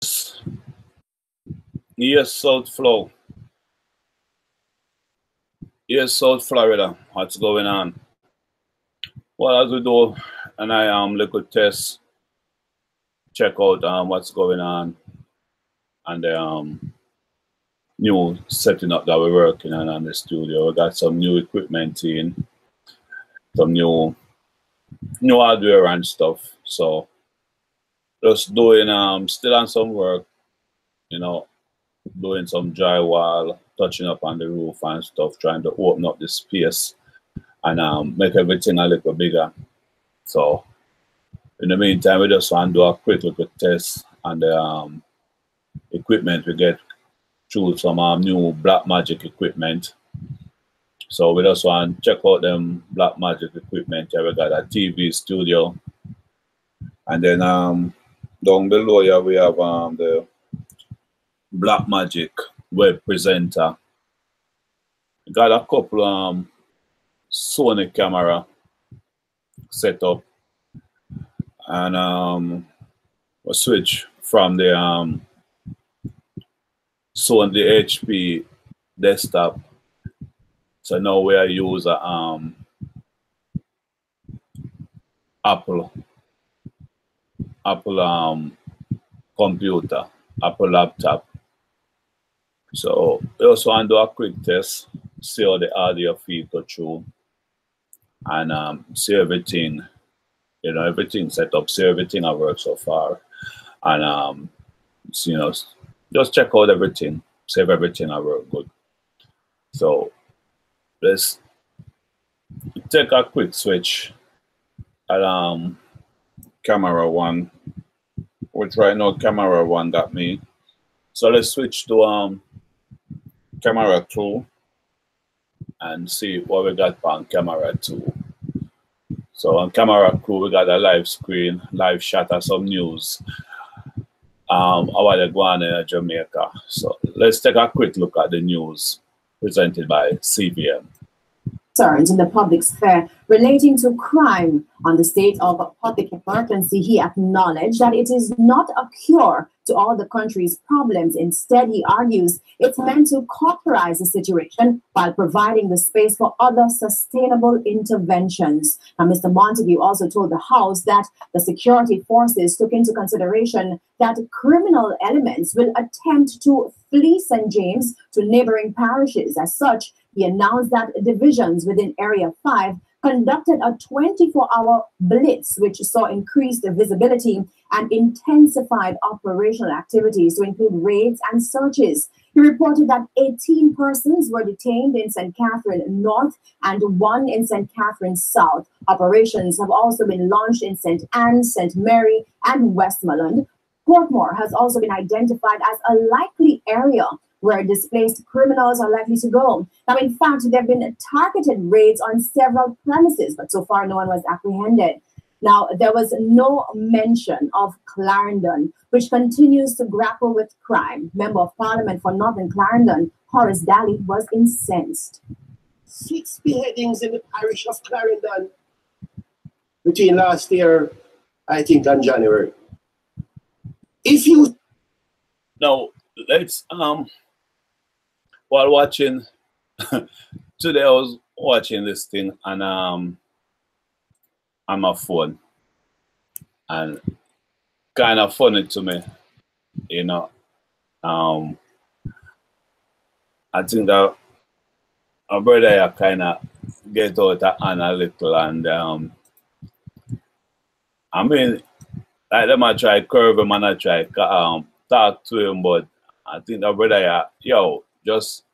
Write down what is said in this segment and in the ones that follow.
Yes. Yes, South Flow. Yes, South Florida. What's going on? Well, as we do, and I little test, check out what's going on, and the new setting up that we're working on the studio. We got some new equipment in, some new hardware and stuff. So just doing still on some work, you know, doing some drywall, touching up on the roof and stuff, trying to open up the space and make everything a little bigger. So in the meantime, we just want to do a quick little test on the equipment we get through some new Blackmagic equipment. So we just want to check out them Blackmagic equipment. Here we got a TV studio. And then down below here we have the Blackmagic web presenter. We got a couple Sony camera set up. And we switch from the Sony HP desktop. So now we are using Apple computer, Apple laptop. So we also want to do a quick test, see how the audio feed go through, and see everything, you know, everything set up, see everything I worked so far, and so, you know, just check out everything, see if everything I work good. So let's take a quick switch at camera one, which right now camera one got me. So let's switch to camera two and see what we got on camera two. So on camera two, we got a live screen, live shot of some news. How they going in Jamaica. So let's take a quick look at the news presented by CBN. Concerns in the public sphere relating to crime. On the state of public emergency, he acknowledged that it is not a cure to all the country's problems. Instead, he argues it's meant to cauterize the situation while providing the space for other sustainable interventions. Now, Mr. Montague also told the House that the security forces took into consideration that criminal elements will attempt to flee St. James to neighboring parishes. As such, he announced that divisions within Area 5 conducted a 24-hour blitz, which saw increased visibility and intensified operational activities to include raids and searches. He reported that 18 persons were detained in St. Catherine North and 1 in St. Catherine South. Operations have also been launched in St. Anne, St. Mary, and Westmoreland. Portmore has also been identified as a likely area where displaced criminals are likely to go. Now, in fact, there have been targeted raids on several premises, but so far no one was apprehended. Now, there was no mention of Clarendon, which continues to grapple with crime. Member of Parliament for Northern Clarendon, Horace Daly, was incensed. 6 beheadings in the parish of Clarendon between last year, I think, and January. If you... Now, let's... While watching, today I was watching this thing and on my phone, and kind of funny to me, you know. I think that my brother kind of get out of hand a little, and I mean, like them I try curve him and I try talk to him, but I think that brother, yo, just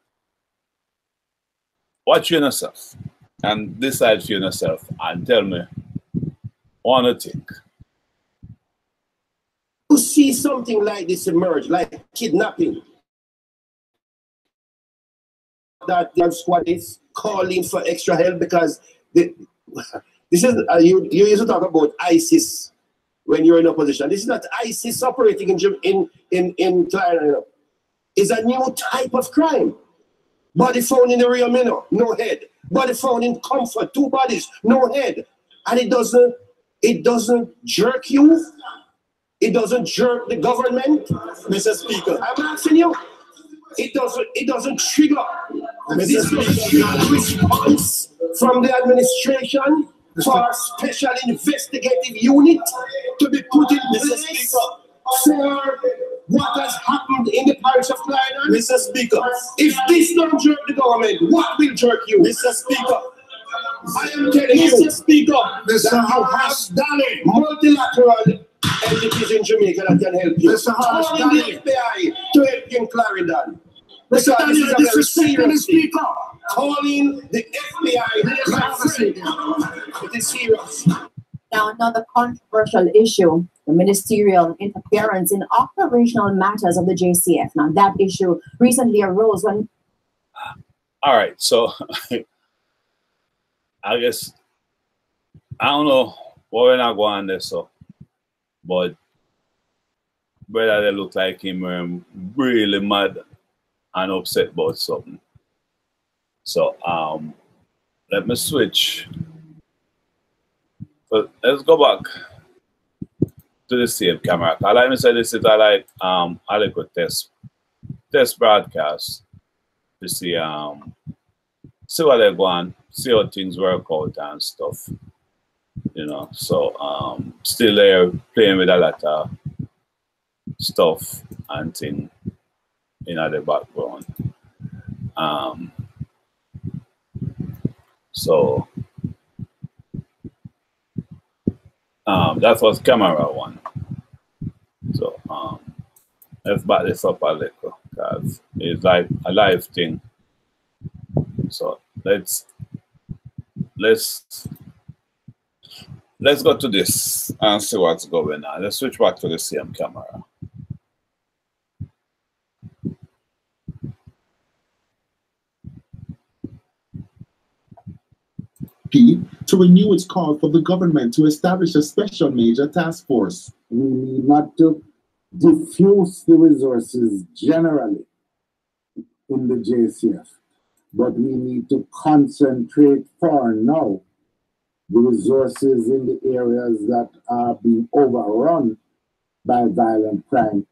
watch yourself and decide for yourself and tell me what you think. You see something like this emerge, like kidnapping, that the squad is calling for extra help because this is you used to talk about ISIS when you're in opposition. This is not ISIS operating in Clarendon. It's a new type of crime. Body found in the rear mirror, no head. Body found in Comfort, 2 bodies, no head. And it doesn't jerk you. It doesn't jerk the government, Mr. Speaker. I'm asking you. It doesn't trigger this response from the administration for a special investigative unit to be put in place for what has happened in the parish of Clarendon. Mr. Speaker, if this don't jerk the government, what will jerk you? Mr. Speaker, I am telling you, Mr. Speaker, that you have done it. Multilateral entities in Jamaica that can help you. Mr. Calling the FBI to help you in Clarendon. Mr. Daniel, this is serious. Calling the FBI, my friend. It is serious. Now, another controversial issue, the ministerial interference in operational matters of the JCF. Now, that issue recently arose when... All right, so I guess, I don't know what we're not going on there, so, but whether they look like him really mad and upset about something. So, let me switch. So let's go back to the same camera. I like me say this is I like a test broadcast to see what they're going, see how things work out and stuff. You know, so still there playing with a lot of stuff and thing in the background. So that was camera one. So let's back this up a little because it's like a live thing. So let's go to this and see what's going on. Let's switch back to the same camera. To renew its call for the government to establish a special major task force. We need not to diffuse the resources generally in the JCF, but we need to concentrate for now the resources in the areas that are being overrun by violent crime.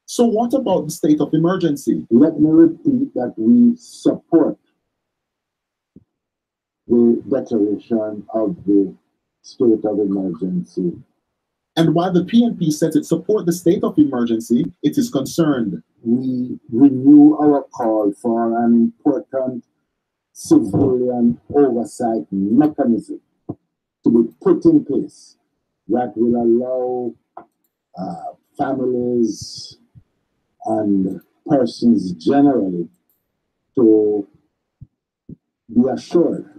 So what about the state of emergency? Let me repeat that we support the declaration of the state of emergency. And while the PNP says it supports the state of emergency, it is concerned. We renew our call for an important civilian oversight mechanism to be put in place that will allow families and persons generally to be assured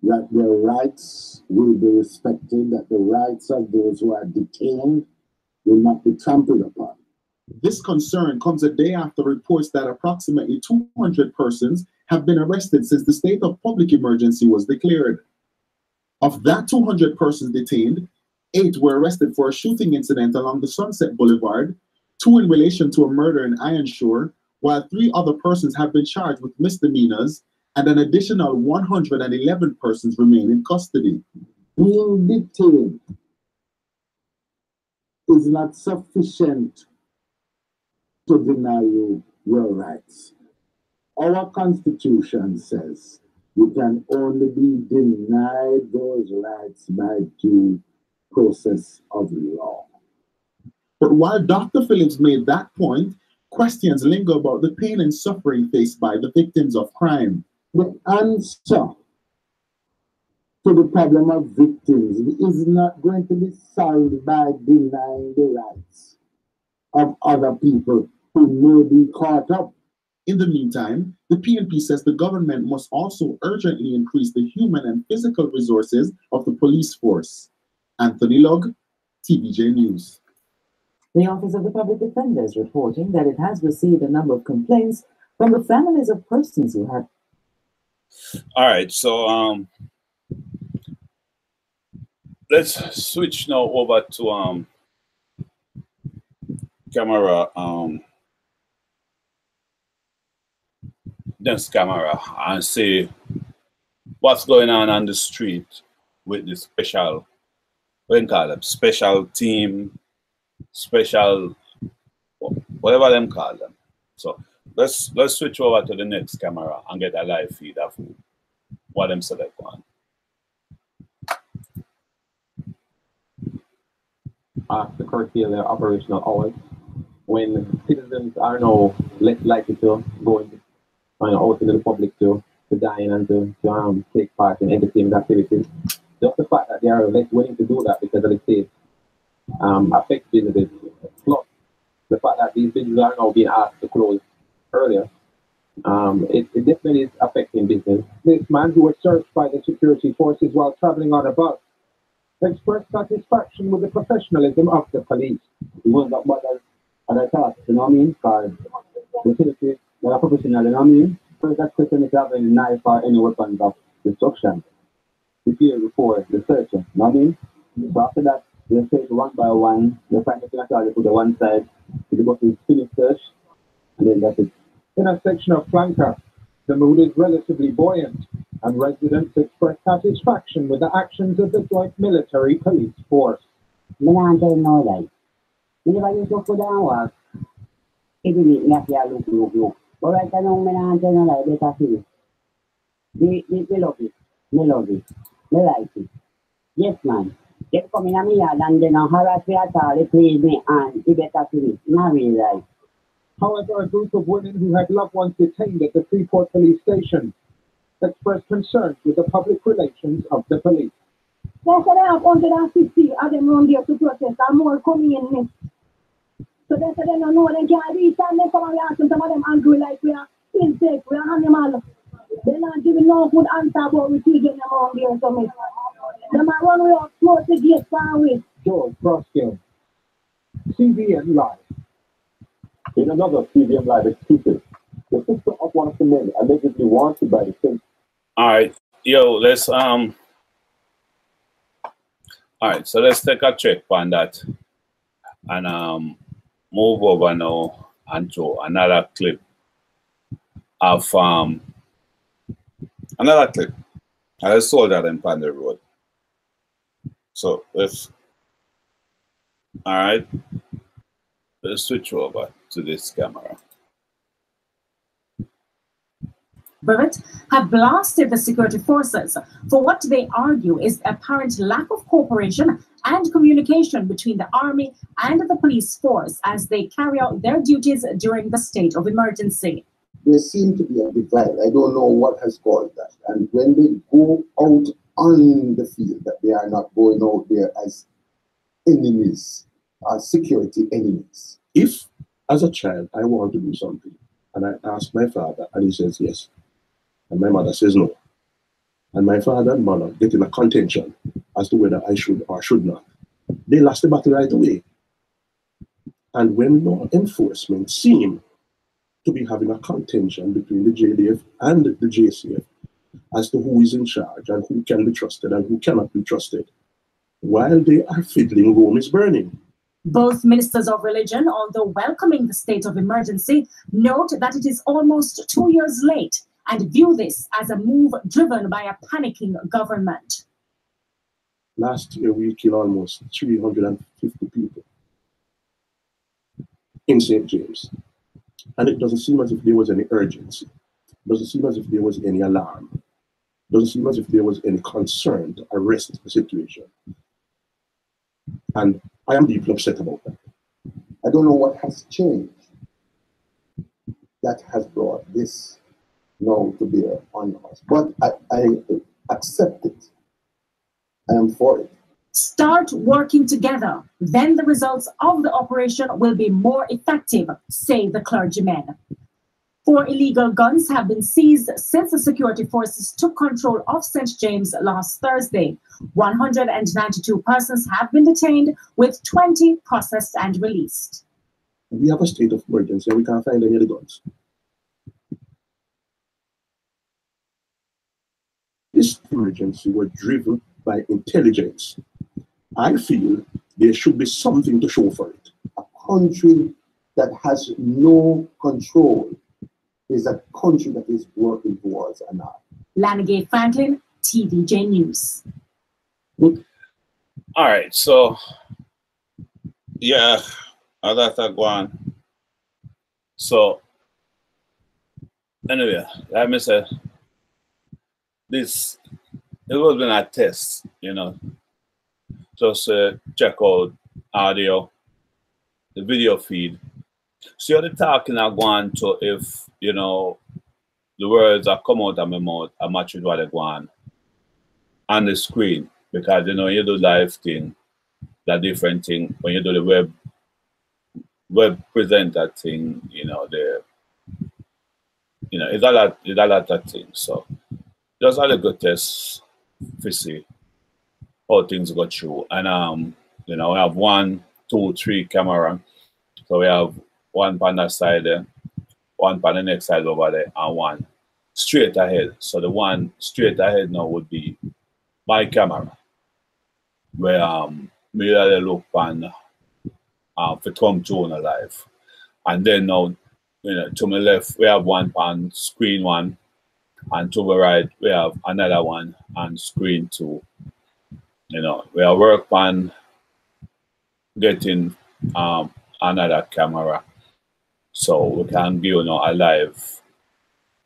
that their rights will be respected, that the rights of those who are detained will not be trampled upon. This concern comes a day after reports that approximately 200 persons have been arrested since the state of public emergency was declared. Of that 200 persons detained, 8 were arrested for a shooting incident along the Sunset Boulevard, 2 in relation to a murder in Ironshore, while 3 other persons have been charged with misdemeanors, and an additional 111 persons remain in custody. Being detained is not sufficient to deny you your rights. Our Constitution says you can only be denied those rights by due process of law. But while Dr. Phillips made that point, questions linger about the pain and suffering faced by the victims of crime. The answer to the problem of victims is not going to be solved by denying the rights of other people who may be caught up. In the meantime, the PNP says the government must also urgently increase the human and physical resources of the police force. Anthony Log, TVJ News. The Office of the Public Defender is reporting that it has received a number of complaints from the families of persons who have. All right, so let's switch now over to camera, this camera, and see what's going on the street with the special, what do you call it, special team, special, whatever them call them. So let's switch over to the next camera and get a live feed of what them select on. To curtail their operational hours when citizens are now less likely to go out into the public to dine and to take part in entertainment activities. Just the fact that they are less willing to do that because of the state affects businesses. Plus, the fact that these businesses are now being asked to close earlier, it definitely is affecting business. This man who was searched by the security forces while traveling on a bus expressed satisfaction with the professionalism of the police. He was not bothered at a task, you know what I mean? Because the security, they are professional, you know what I mean? First, that question is having a knife or any weapons of destruction. Prepare before the search, you know what I mean? So after that, they search one by one, they find the thing at all, they put the one side, the bus is finished search, and then that's it. In a section of Flanker, the mood is relatively buoyant, and residents express satisfaction with the actions of the joint military police force. I don't tell no lie. Whenever you go down and work, every week you have to look. But right now, I don't tell no lie, better feel. They love it. They love it. They like it. Yes, man. They come in a me yard and they don't harass me at all. They please me and they better feel it. Not really right. However, a group of women who had loved ones detained at the Freeport police station expressed concerns with the public relations of the police. They said they have 150 of them around there to protest and more coming in. So they said they don't know they can't reach and they come and ask some of them angry like we are insect, we are animal. They're not giving no good answer about we keep getting them around there so much. They might run way up, close the gate far away. George Crossgill, CBN Live. In another CBN Live exclusive, the sister of one of the men allegedly wanted by the state. All right, let's all right, so let's take a check on that and move over now and to another clip of another clip. I saw that in Panda Road. So let's switch over to this camera. Burritt have blasted the security forces for what they argue is the apparent lack of cooperation and communication between the army and the police force as they carry out their duties during the state of emergency. There seems to be a divide. I don't know what has caused that. And when they go out on the field, that they are not going out there as enemies, as security enemies. If, as a child, I want to do something, and I ask my father, and he says yes, and my mother says no, and my father and mother get in a contention as to whether I should or should not, they lost the battle right away. And when law enforcement seem to be having a contention between the JDF and the JCF as to who is in charge and who can be trusted and who cannot be trusted, while they are fiddling, Rome is burning. Both ministers of religion, although welcoming the state of emergency, note that it is almost 2 years late and view this as a move driven by a panicking government. Last year, we killed almost 350 people in St. James. And it doesn't seem as if there was any urgency. It doesn't seem as if there was any alarm. It doesn't seem as if there was any concern to arrest the situation. And I am deeply upset about that. I don't know what has changed that has brought this now to bear on us. But I accept it. I am for it. Start working together. Then the results of the operation will be more effective, say the clergymen. 4 illegal guns have been seized since the security forces took control of St. James last Thursday. 192 persons have been detained, with 20 processed and released. We have a state of emergency and we can't find any of the guns. This emergency was driven by intelligence. I feel there should be something to show for it. A country that has no control is a country that is working towards an art. Lanigay Franklin, TVJ News. All right, so Yeah, that's a go on. So anyway, like I said, this it was been a test, you know. Just check out audio, the video feed. So you're the talking are going to if you know the words that come out of my mouth are match with what they go on the screen. Because you know you do live thing, that different thing. When you do the web presenter thing, you know, it's a lot of things. So just had a good test to see how things go through. And you know, we have 1, 2, 3 camera. So we have one on that side there, one on the next side over there, and one straight ahead. So the one straight ahead now would be my camera, where me really look on for Tom Jones alive. And then now, you know, to my left we have one on screen 1, and to the right we have another one on screen 2. You know, we are work on getting another camera, so we can give you know a live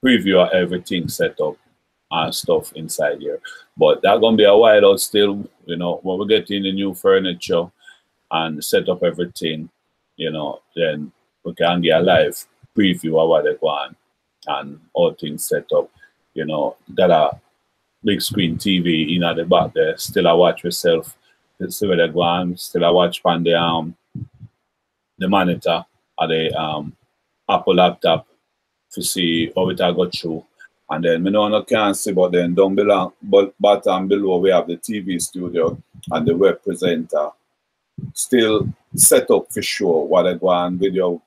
preview of everything set up and stuff inside here. But that's gonna be a while out still, you know, when we get in the new furniture and set up everything, you know, then we can get a live preview of what they want and all things set up. You know, got a big screen TV in at the back there, still I watch myself, see where they go on, still I watch on the monitor or the Apple laptop to see how it I go through. And then me know no can't see, but then down below, bottom below we have the TV studio and the web presenter still set up for sure what I go on video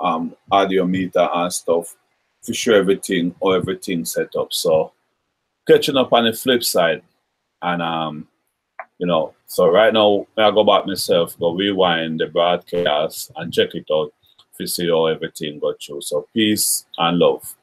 audio meter and stuff for sure everything or everything set up. So catching up on the flip side. And you know, so right now I go back myself, go rewind the broadcast and check it out to see how everything got through. So peace and love.